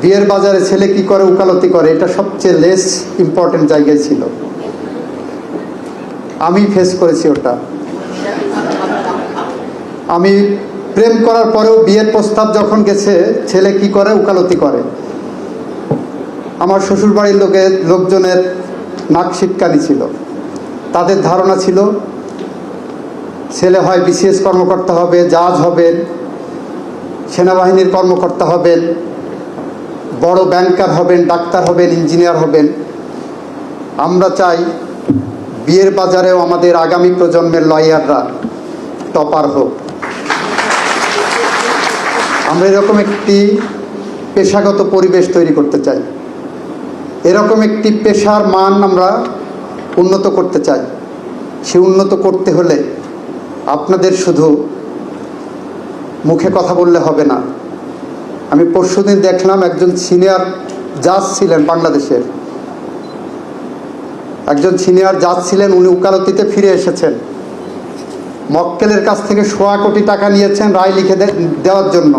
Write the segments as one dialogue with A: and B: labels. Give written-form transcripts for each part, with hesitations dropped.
A: বিয়ের বাজারে ছেলে কি করে উকালতি করে, এটা সবচেয়ে লেস ইম্পর্টেন্ট জায়গায় ছিল। আমি ফেস করেছি ওটা। আমি প্রেম করার পরেও বিয়ের প্রস্তাব যখন গেছে, ছেলে কি করে উকালতি করে। আমার শ্বশুরবাড়ির লোকজনের নাক সিটকানি ছিল। তাদের ধারণা ছিল ছেলে হয় বিসিএস কর্মকর্তা হবে, জাজ হবেন, সেনাবাহিনীর কর্মকর্তা হবেন, বড় ব্যাংকার হবেন, ডাক্তার হবেন, ইঞ্জিনিয়ার হবেন। আমরা চাই বিয়ের বাজারেও আমাদের আগামী প্রজন্মের লয়াররা টপার হোক। আমরা এরকম একটি পেশাগত পরিবেশ তৈরি করতে চাই, এরকম একটি পেশার মান আমরা উন্নত করতে চাই। সে উন্নত করতে হলে আপনাদের শুধু মুখে কথা বললে হবে না। আমি পরশুদিন দেখলাম একজন সিনিয়র জাজ ছিলেন, বাংলাদেশের একজন সিনিয়র জাজ ছিলেন, উনি উকালতিতে ফিরে এসেছেন। মক্কেলের কাছ থেকে 1.25 কোটি টাকা নিয়েছেন রায় লিখে দেওয়ার জন্য।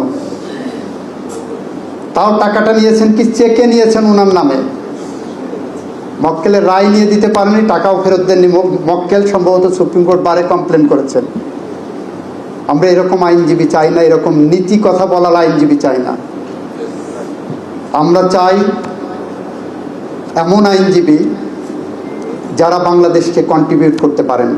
A: তাও টাকাটা নিয়েছেন কি চেকে নিয়েছেন ওনার নামে। মক্কেলের রায় নিয়ে দিতে পারেনি, টাকাও ফেরত দেননি। মক্কেল সম্ভবত সুপ্রিম কোর্ট বারে কমপ্লেন করেছেন। আমরা এরকম আইনজীবী চাই না, এরকম নীতি কথা বলার আইনজীবী চাই না। আমরা চাই এমন আইনজীবী যারা বাংলাদেশকে কন্ট্রিবিউট করতে পারেন।